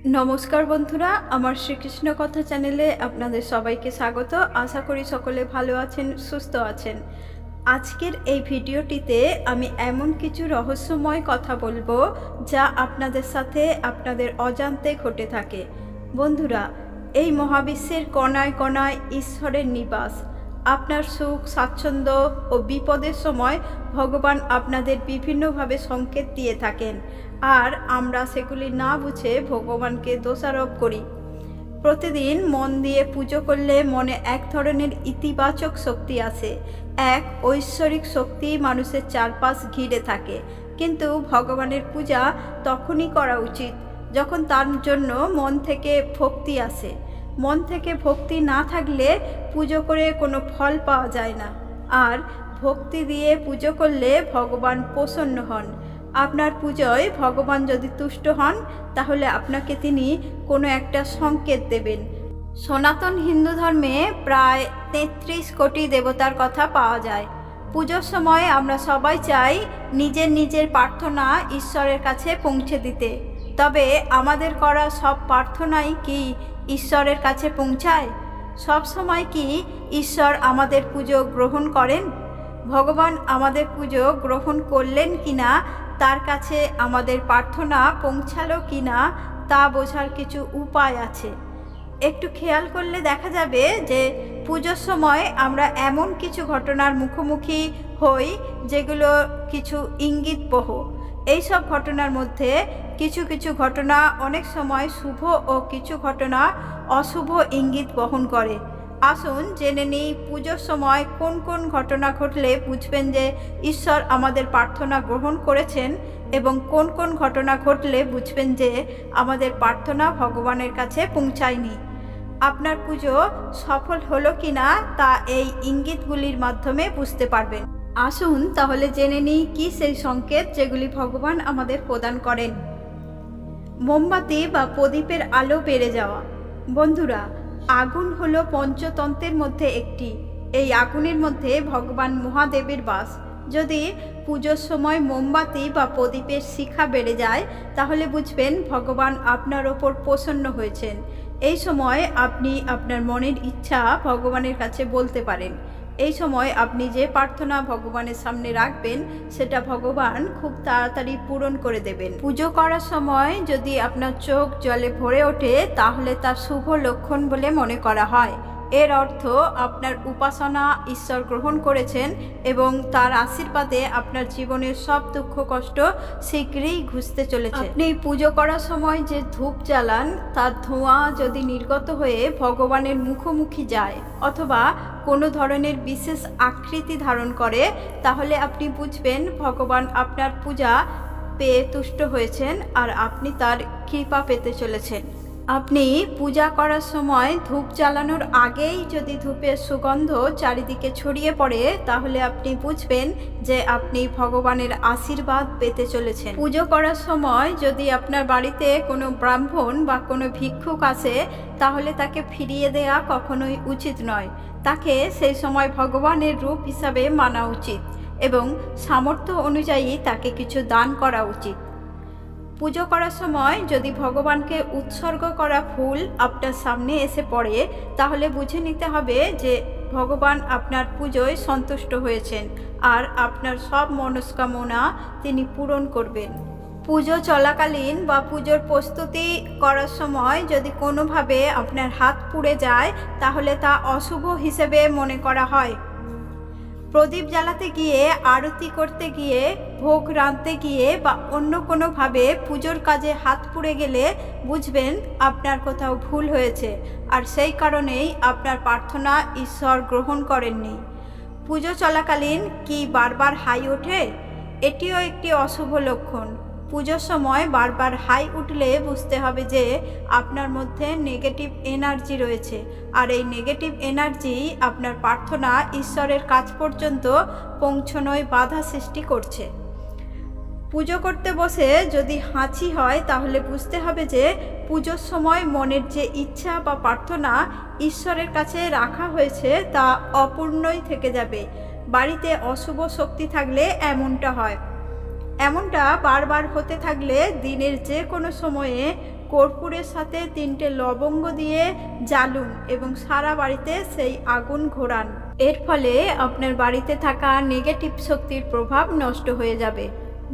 নমস্কার বন্ধুরা, আমার শ্রীকৃষ্ণ কথা চ্যানেলে আপনাদের সবাইকে স্বাগত। আশা করি সকলে ভালো আছেন, সুস্থ আছেন। আজকের এই ভিডিওটিতে আমি এমন কিছু রহস্যময় কথা বলবো যা আপনাদের সাথে আপনাদের অজান্তে ঘটে থাকে। বন্ধুরা, এই মহাবিশ্বের কণায় কণায় ঈশ্বরের নিবাস। আপনার সুখ, স্বাচ্ছন্দ্য ও বিপদের সময় ভগবান আপনাদের বিভিন্নভাবে সংকেত দিয়ে থাকেন, আর আমরা সেগুলি না বুঝে ভগবানকে দোষারোপ করি। প্রতিদিন মন দিয়ে পুজো করলে মনে এক ধরনের ইতিবাচক শক্তি আসে, এক ঐশ্বরিক শক্তি মানুষের চারপাশ ঘিরে থাকে। কিন্তু ভগবানের পূজা তখনই করা উচিত যখন তার জন্য মন থেকে ভক্তি আসে। মন থেকে ভক্তি না থাকলে পুজো করে কোনো ফল পাওয়া যায় না, আর ভক্তি দিয়ে পুজো করলে ভগবান প্রসন্ন হন। আপনার পুজোয় ভগবান যদি তুষ্ট হন তাহলে আপনাকে তিনি কোনো একটা সংকেত দেবেন। সনাতন হিন্দু ধর্মে প্রায় 33 কোটি দেবতার কথা পাওয়া যায়। পুজোর সময় আমরা সবাই চাই নিজের নিজের প্রার্থনা ঈশ্বরের কাছে পৌঁছে দিতে। তবে আমাদের করা সব প্রার্থনাই কি ঈশ্বরের কাছে পৌঁছায়? সব সময় কি ঈশ্বর আমাদের পুজো গ্রহণ করেন? ভগবান আমাদের পুজো গ্রহণ করলেন কিনা, তার কাছে আমাদের প্রার্থনা পৌঁছালো কিনা তা বোঝার কিছু উপায় আছে। একটু খেয়াল করলে দেখা যাবে যে পুজোর সময় আমরা এমন কিছু ঘটনার মুখোমুখি হই যেগুলো কিছু ইঙ্গিতবহ। এইসব ঘটনার মধ্যে কিছু কিছু ঘটনা অনেক সময় শুভ ও কিছু ঘটনা অশুভ ইঙ্গিত বহন করে। আসুন জেনে নিই পুজোর সময় কোন কোন ঘটনা ঘটলে বুঝবেন যে ঈশ্বর আমাদের প্রার্থনা গ্রহণ করেছেন, এবং কোন কোন ঘটনা ঘটলে বুঝবেন যে আমাদের প্রার্থনা ভগবানের কাছে পৌঁছায়নি। আপনার পুজো সফল হলো কিনা তা এই ইঙ্গিতগুলির মাধ্যমে বুঝতে পারবেন। আসুন তাহলে জেনে নিই কি সেই সংকেত যেগুলি ভগবান আমাদের প্রদান করেন। মোমবাতি বা প্রদীপের আলো বেড়ে যাওয়া। বন্ধুরা, আগুন হলো পঞ্চতন্ত্রের মধ্যে একটি। এই আগুনের মধ্যে ভগবান মহাদেবের বাস। যদি পুজোর সময় মোমবাতি বা প্রদীপের শিখা বেড়ে যায় তাহলে বুঝবেন ভগবান আপনার ওপর প্রসন্ন হয়েছেন। এই সময় আপনি আপনার মনের ইচ্ছা ভগবানের কাছে বলতে পারেন। এই সময় আপনি যে প্রার্থনা ভগবানের সামনে রাখবেন সেটা ভগবান খুব তাড়াতাড়ি পূরণ করে দেবেন। পুজো করার সময় যদি আপনার চোখ জলে ভরে ওঠে তাহলে তা শুভ লক্ষণ বলে মনে করা হয়। এর অর্থ আপনার উপাসনা ঈশ্বর গ্রহণ করেছেন এবং তার আশীর্বাদে আপনার জীবনের সব দুঃখ কষ্ট শীঘ্রই ঘুচতে চলেছে। আপনি পুজো করার সময় যে ধূপ জ্বালান তার ধোঁয়া যদি নির্গত হয়ে ভগবানের মুখোমুখি যায় অথবা কোনো ধরনের বিশেষ আকৃতি ধারণ করে তাহলে আপনি বুঝবেন ভগবান আপনার পূজা পেয়ে তুষ্ট হয়েছেন আর আপনি তার কৃপা পেতে চলেছেন। আপনি পূজা করার সময় ধূপ জ্বালানোর আগেই যদি ধূপের সুগন্ধ চারিদিকে ছড়িয়ে পড়ে তাহলে আপনি বুঝবেন যে আপনি ভগবানের আশীর্বাদ পেতে চলেছেন। পুজো করার সময় যদি আপনার বাড়িতে কোনো ব্রাহ্মণ বা কোনো ভিক্ষুক আসে তাহলে তাকে ফিরিয়ে দেওয়া কখনোই উচিত নয়। তাকে সেই সময় ভগবানের রূপ হিসাবে মানা উচিত এবং সামর্থ্য অনুযায়ী তাকে কিছু দান করা উচিত। পুজো করার সময় যদি ভগবানকে উৎসর্গ করা ফুল আপনার সামনে এসে পড়ে তাহলে বুঝে নিতে হবে যে ভগবান আপনার পুজোয় সন্তুষ্ট হয়েছেন আর আপনার সব মনস্কামনা তিনি পূরণ করবেন। পুজো চলাকালীন বা পুজোর প্রস্তুতি করার সময় যদি কোনোভাবে আপনার হাত পুড়ে যায় তাহলে তা অশুভ হিসেবে মনে করা হয়। প্রদীপ জ্বালাতে গিয়ে, আরতি করতে গিয়ে, ভোগ রাঁধতে গিয়ে বা অন্য কোনোভাবে পুজোর কাজে হাত পুড়ে গেলে বুঝবেন আপনার কোথাও ভুল হয়েছে, আর সেই কারণেই আপনার প্রার্থনা ঈশ্বর গ্রহণ করেননি। পুজো চলাকালীন কি বারবার হাই ওঠে? এটিও একটি অশুভ লক্ষণ। পুজোর সময় বারবার হাই উঠলে বুঝতে হবে যে আপনার মধ্যে নেগেটিভ এনার্জি রয়েছে, আর এই নেগেটিভ এনার্জি আপনার প্রার্থনা ঈশ্বরের কাছ পর্যন্ত পৌঁছানোয় বাধা সৃষ্টি করছে। পুজো করতে বসে যদি হাঁচি হয় তাহলে বুঝতে হবে যে পুজোর সময় মনের যে ইচ্ছা বা প্রার্থনা ঈশ্বরের কাছে রাখা হয়েছে তা অপূর্ণই থেকে যাবে। বাড়িতে অশুভ শক্তি থাকলে এমনটা হয়। এমনটা বারবার হতে থাকলে দিনের যে কোনো সময়ে কর্পূরের সাথে 3টে লবঙ্গ দিয়ে জ্বালুন এবং সারা বাড়িতে সেই আগুন ঘোরান। এর ফলে আপনার বাড়িতে থাকা নেগেটিভ শক্তির প্রভাব নষ্ট হয়ে যাবে।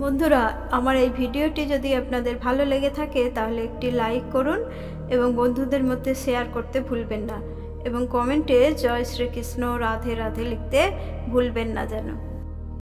বন্ধুরা, আমার এই ভিডিওটি যদি আপনাদের ভালো লেগে থাকে তাহলে একটি লাইক করুন এবং বন্ধুদের মধ্যে শেয়ার করতে ভুলবেন না, এবং কমেন্টে জয় শ্রীকৃষ্ণ, রাধে রাধে লিখতে ভুলবেন না যেন।